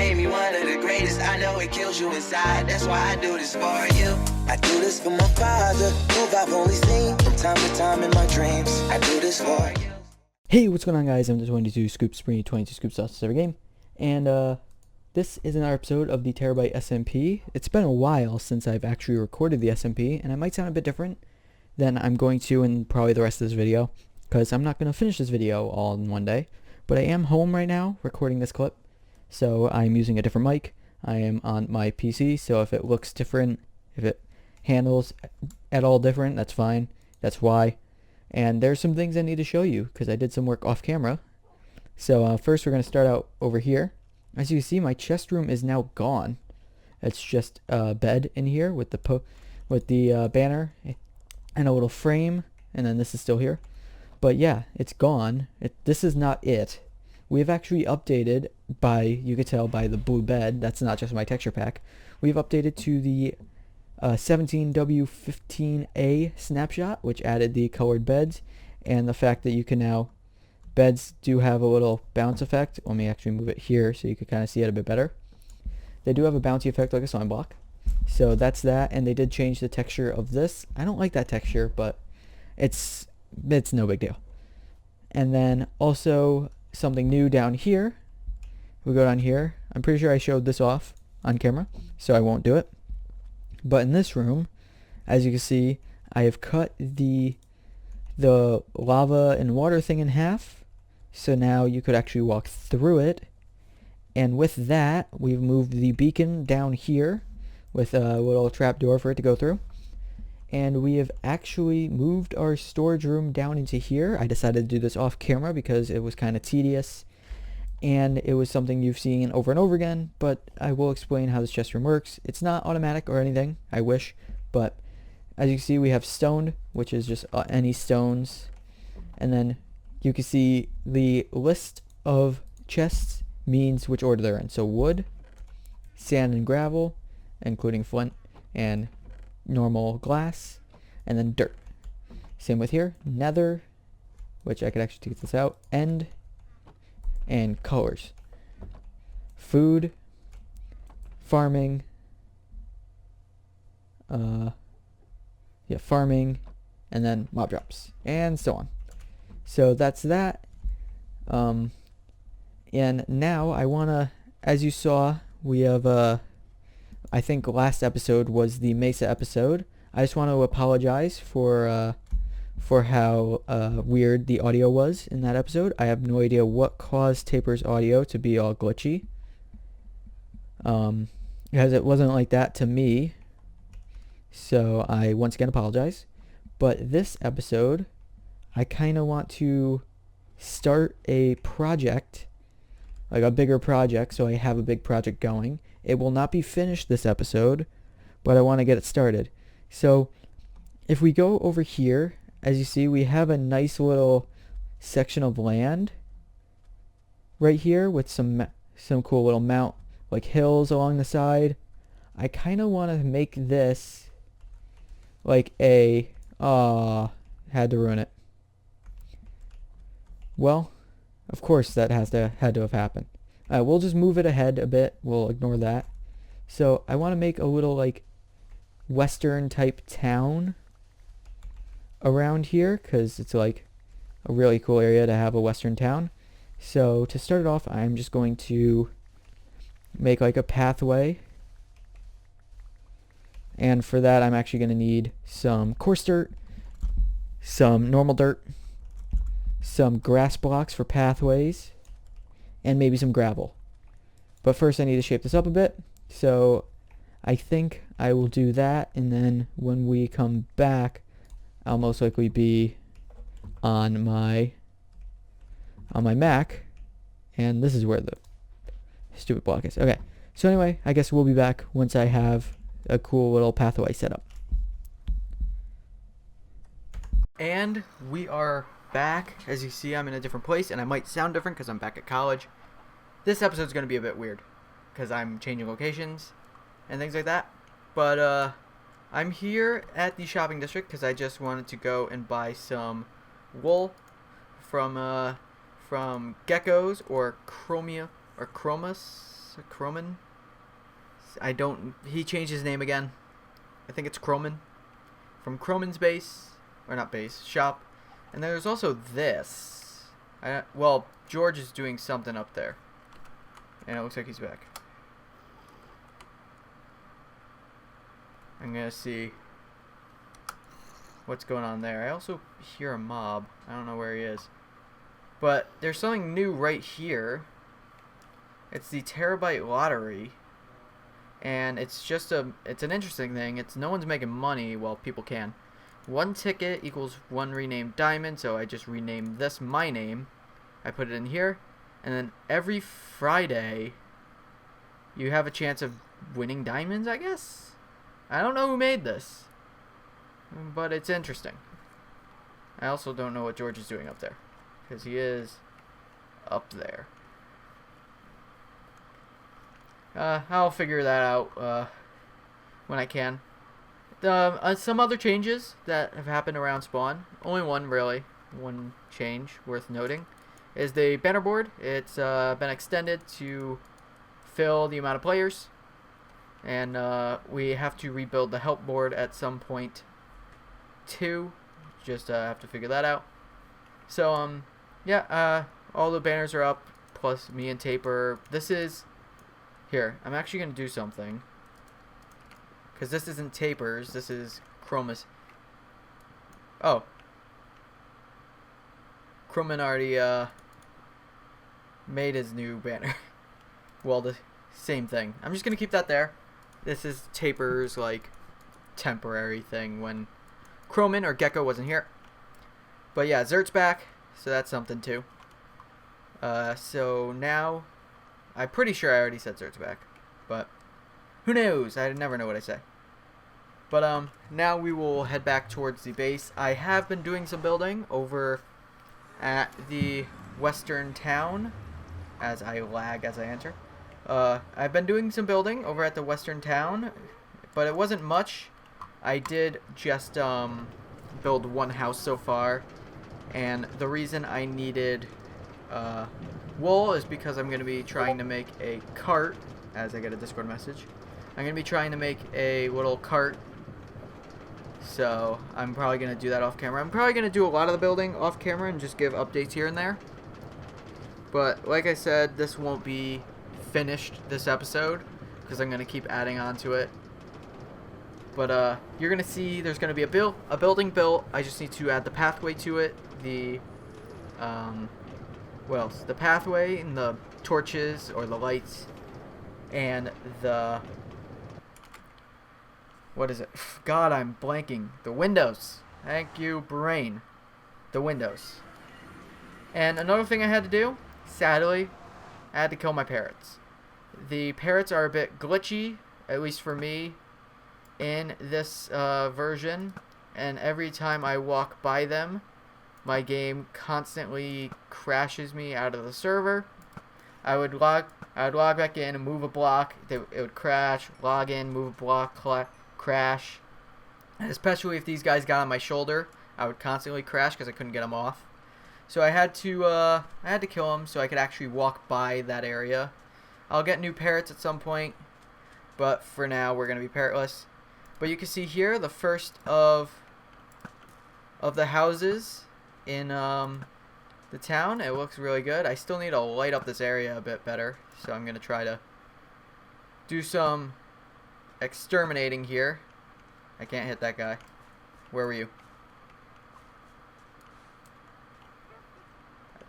made me one of the greatest. I know it kills you inside, that's why I do this for you. I do this for my father, who I've only seen from time to time in my dreams. I do this for you. Hey, what's going on, guys? I'm the 22 Scoops, bringing you 22 Scoops sauces every game. And this is another episode of the TeraByte SMP. It's been a while since I've actually recorded the SMP, and I might sound a bit different than I'm going to in probably the rest of this video, because I'm not going to finish this video all in one day. But I am home right now recording this clip, so I'm using a different mic. I am on my PC, so if it looks different, if it handles at all different, that's fine. That's why. And there's some things I need to show you because I did some work off camera. So first we're going to start out over here. As you can see, my chest room is now gone. It's just a bed in here with the banner and a little frame, and then this is still here. But yeah, it's gone. This is not it. We've actually updated by, you could tell by the blue bed, that's not just my texture pack. We've updated to the 17W15A snapshot, which added the colored beds and the fact that you can now, beds do have a little bounce effect. Let me actually move it here so you can kind of see it a bit better. They do have a bouncy effect like a slime block. So that's that, and they did change the texture of this. I don't like that texture, but it's no big deal. And then also something new down here. We go down here. I'm pretty sure I showed this off on camera, so I won't do it. But in this room, as you can see, I have cut the lava and water thing in half, so now you could actually walk through it. And with that, we've moved the beacon down here with a little trap door for it to go through. And we have actually moved our storage room down into here. I decided to do this off camera because it was kind of tedious, and it was something you've seen over and over again, but I will explain how this chest room works. It's not automatic or anything, I wish, but as you can see, we have stoned, which is just any stones, and then you can see the list of chests means which order they're in. So wood, sand and gravel, including flint and normal glass, and then dirt. Same with here, nether, which I could actually take this out, end, and colors. Food, farming, farming, and then mob drops, and so on. So that's that. And now I wanna, as you saw, we have I think last episode was the Mesa episode. I just want to apologize for how weird the audio was in that episode. I have no idea what caused Taper's audio to be all glitchy. Because it wasn't like that to me. So I once again apologize. But this episode, I kind of want to start a project, like a bigger project, so I have a big project going. It will not be finished this episode, but I want to get it started. So if we go over here, as you see, we have a nice little section of land right here with some cool little like hills along the side. I kind of want to make this like a, had to ruin it. Well, of course that had to have happened. We'll just move it ahead a bit. We'll ignore that. So I want to make a little like western type town around here because it's like a really cool area to have a western town. So to start it off, I'm just going to make like a pathway. And for that, I'm actually going to need some coarse dirt, some normal dirt, some grass blocks for pathways, and maybe some gravel. But first I need to shape this up a bit, so I think I will do that, and then when we come back I'll most likely be on my Mac, and this is where the stupid block is. Okay, so anyway, I guess we'll be back once I have a cool little pathway set up. And we are back. As you see, I'm in a different place, and I might sound different because I'm back at college. This episode's going to be a bit weird because I'm changing locations and things like that. But I'm here at the shopping district because I just wanted to go and buy some wool from geckos or Cromus. Cromun. He changed his name again. I think it's Cromun. From Cromun's base, or not base, shop. And there's also this. Well, George is doing something up there. And it looks like he's back. I'm gonna see what's going on there. I also hear a mob. I don't know where he is. But there's something new right here. It's the TeraByte lottery. And it's just it's an interesting thing. No one's making money. Well, people can. 1 ticket equals 1 renamed diamond. So I just renamed this my name. I put it in here. And then every Friday, you have a chance of winning diamonds, I guess? I don't know who made this. But it's interesting. I also don't know what George is doing up there. Because he is up there. I'll figure that out when I can. Some other changes that have happened around spawn. Only one, really. One change worth noting is the banner board. It's been extended to fill the amount of players. And we have to rebuild the help board at some point too. Just have to figure that out. So, yeah, all the banners are up, plus me and Taper. This is... Here, I'm actually going to do something. Because this isn't Taper's, this is Chromus. Oh. Cromun already made his new banner. Well, the same thing. I'm just going to keep that there. This is Taper's, like, temporary thing when Cromun or Gecko wasn't here. But yeah, Zert's back, so that's something too. So now... I'm pretty sure I already said Zert's back, but who knows? I never know what I say. But now we will head back towards the base. I have been doing some building over at the western town, as I lag as I enter. I've been doing some building over at the western town, but it wasn't much. I did just build 1 house so far, and the reason I needed wool is because I'm going to be trying to make a cart, as I get a Discord message. I'm going to be trying to make a little cart, so I'm probably going to do that off camera. I'm probably going to do a lot of the building off camera and just give updates here and there. But like I said, this won't be finished this episode, because I'm going to keep adding on to it. But you're going to see there's going to be a building built. I just need to add the pathway to it, the pathway and the torches or the lights and the... What is it? God, I'm blanking. The windows. Thank you, brain. The windows. And another thing I had to do, sadly, I had to kill my parrots. The parrots are a bit glitchy, at least for me, in this version. And every time I walk by them, my game constantly crashes me out of the server. I would log back in and move a block. It would crash. Log in, move a block, crash. And especially if these guys got on my shoulder, I would constantly crash because I couldn't get them off. So I had to kill them so I could actually walk by that area. I'll get new parrots at some point, but for now we're gonna be parrotless. But you can see here the first of the houses in the town. It looks really good. I still need to light up this area a bit better, so I'm gonna try to do some exterminating here. I can't hit that guy. Where were you?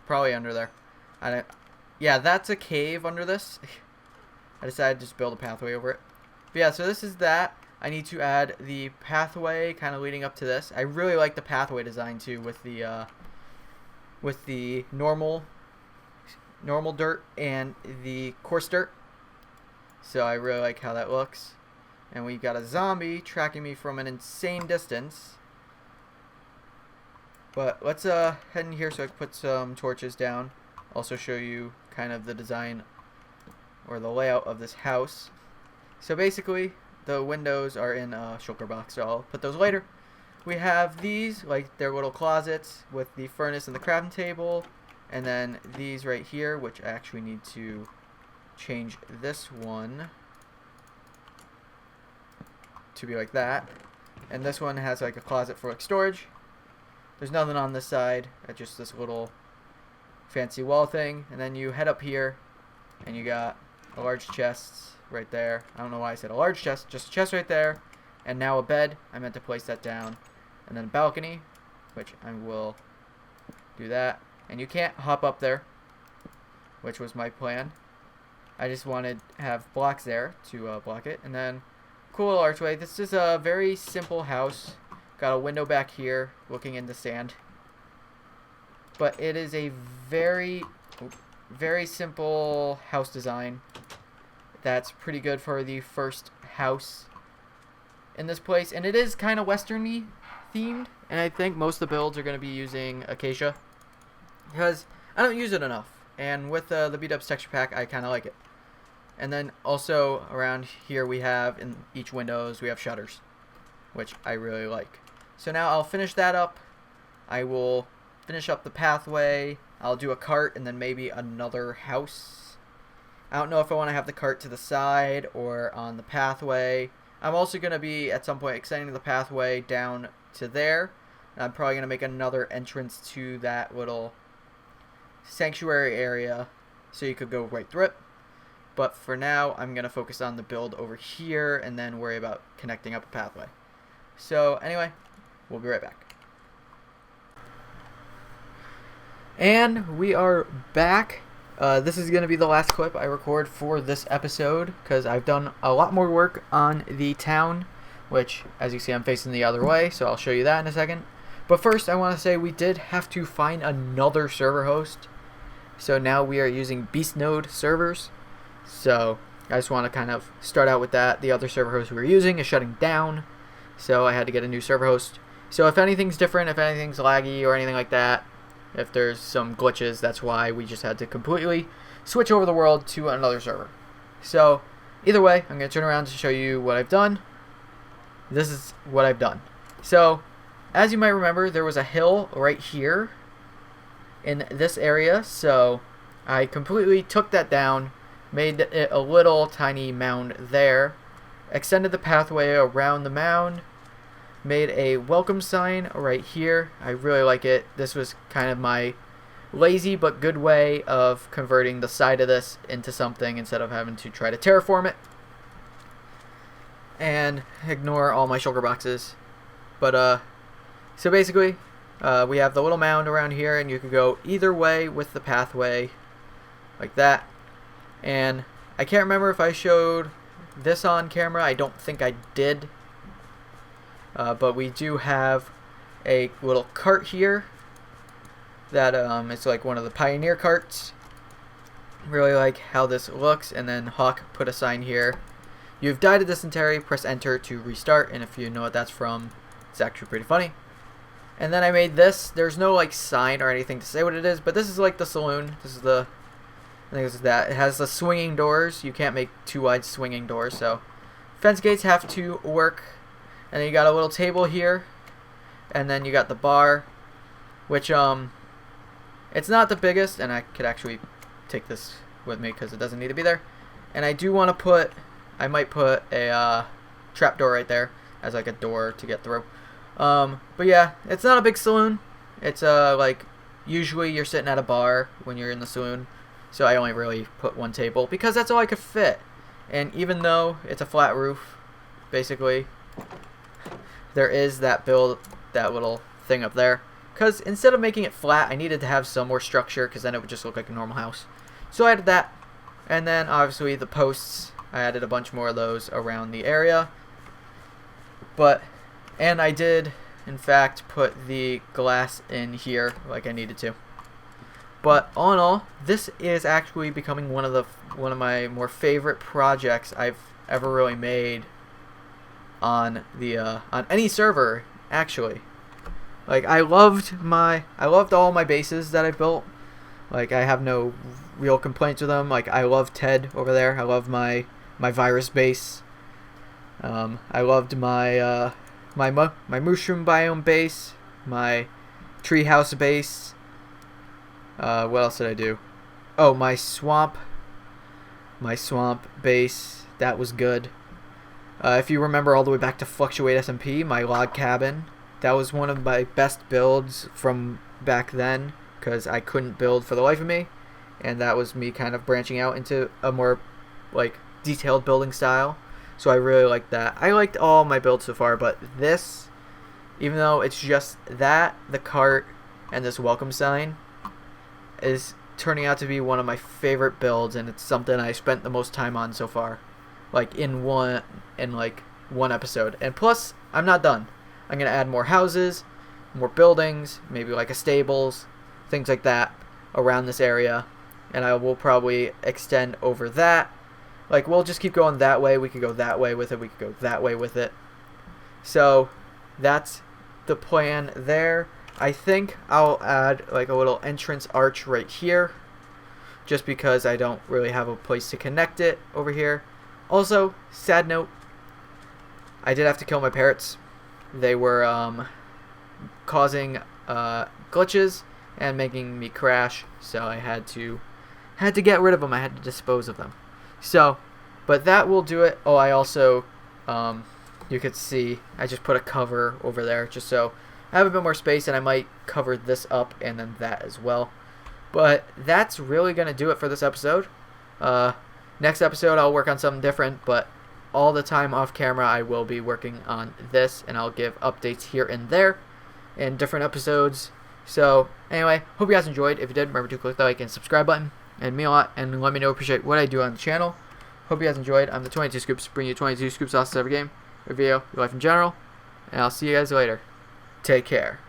Probably under there. Yeah, that's a cave under this. I decided to just build a pathway over it. But yeah, so this is that. I need to add the pathway kind of leading up to this. I really like the pathway design too, with the normal dirt and the coarse dirt. So I really like how that looks. And we've got a zombie tracking me from an insane distance. But let's head in here so I can put some torches down. Also show you kind of the design or the layout of this house. So basically, the windows are in a shulker box, so I'll put those later. We have these, like they're little closets with the furnace and the crafting table. And then these right here, which I actually need to change this one to be like that. And this one has like a closet for like storage. There's nothing on this side. Just this little fancy wall thing. And then you head up here and you got a large chest right there. I don't know why I said a large chest. Just a chest right there. And now a bed. I meant to place that down. And then a balcony, which I will do that. And you can't hop up there, which was my plan. I just wanted to have blocks there to block it. And then cool little archway. This is a very simple house. Got a window back here looking into sand. But it is a very simple house design. That's pretty good for the first house in this place. And it is kind of western-y themed. And I think most of the builds are going to be using acacia, because I don't use it enough. And with the B-Dubs texture pack, I kind of like it. And then also around here we have, in each windows, we have shutters, which I really like. So now I'll finish that up. I will finish up the pathway. I'll do a cart and then maybe another house. I don't know if I want to have the cart to the side or on the pathway. I'm also going to be, at some point, extending the pathway down to there. And I'm probably going to make another entrance to that little sanctuary area so you could go right through it. But for now, I'm going to focus on the build over here and then worry about connecting up a pathway. So anyway, we'll be right back. And we are back. This is going to be the last clip I record for this episode, because I've done a lot more work on the town, which, as you see, I'm facing the other way, so I'll show you that in a second. But first, I want to say we did have to find another server host. So now we are using Beast Node servers. So I just want to kind of start out with that. The other server host we were using is shutting down, so I had to get a new server host. So if anything's different, if anything's laggy or anything like that, if there's some glitches, that's why we just had to completely switch over the world to another server. So either way, I'm going to turn around to show you what I've done. This is what I've done. So as you might remember, there was a hill right here in this area. So I completely took that down, made it a little tiny mound there, extended the pathway around the mound, made a welcome sign right here. I really like it. This was kind of my lazy but good way of converting the side of this into something instead of having to try to terraform it. And ignore all my shulker boxes. But so basically, we have the little mound around here, and you could go either way with the pathway, like that. And I can't remember if I showed this on camera. I don't think I did. But we do have a little cart here that it's like one of the pioneer carts. Really like how this looks. And then Hawk put a sign here. You've died of dysentery, press enter to restart. And if you know what that's from, it's actually pretty funny. And then I made this. There's no like sign or anything to say what it is, but this is like the saloon. This is the, I think this is that. It has the swinging doors. You can't make too wide swinging doors, so fence gates have to work. And then you got a little table here, and then you got the bar, which it's not the biggest, and I could actually take this with me because it doesn't need to be there. And I do want to put, I might put a trap door right there as like a door to get through. But yeah, it's not a big saloon. It's like usually you're sitting at a bar when you're in the saloon, so I only really put one table because that's all I could fit. And even though it's a flat roof, basically, there is that build, that little thing up there, because instead of making it flat, I needed to have some more structure, because then it would just look like a normal house. So I added that, and then obviously the posts, I added a bunch more of those around the area. And I did in fact put the glass in here like I needed to. But all in all, this is actually becoming one of my more favorite projects I've ever really made on the on any server, actually. Like I loved all my bases that I built. Like I have no real complaints with them. Like I love Ted over there. I love my virus base. I loved my my mushroom biome base, my treehouse base. What else did I do? Oh, my swamp my swamp base. That was good. If you remember all the way back to Fluctuate SMP, my log cabin, that was one of my best builds from back then because I couldn't build for the life of me, and that was me kind of branching out into a more like detailed building style. So I really liked that. I liked all my builds so far, but this, even though it's just that, the cart, and this welcome sign, is turning out to be one of my favorite builds, and it's something I spent the most time on so far, like in one episode. And plus, I'm not done. I'm gonna add more houses, more buildings, maybe like a stables, things like that around this area, and I will probably extend over that. Like, we'll just keep going that way. We could go that way with it. We could go that way with it. So that's the plan there. I think I'll add like a little entrance arch right here, just because I don't really have a place to connect it over here. Also, sad note, I did have to kill my parrots. They were causing glitches and making me crash, so I had to get rid of them. I had to dispose of them. So, but that will do it. Oh, I also, you could see, I just put a cover over there just so I have a bit more space, and I might cover this up and then that as well. But that's really going to do it for this episode. Next episode, I'll work on something different, but all the time off camera, I will be working on this, and I'll give updates here and there in different episodes. So, anyway, hope you guys enjoyed. If you did, remember to click the like and subscribe button, and me a lot, and let me know appreciate what I do on the channel. Hope you guys enjoyed. I'm the 22 Scoops, bringing you 22 Scoops sauces every game, every video, your life in general, and I'll see you guys later. Take care.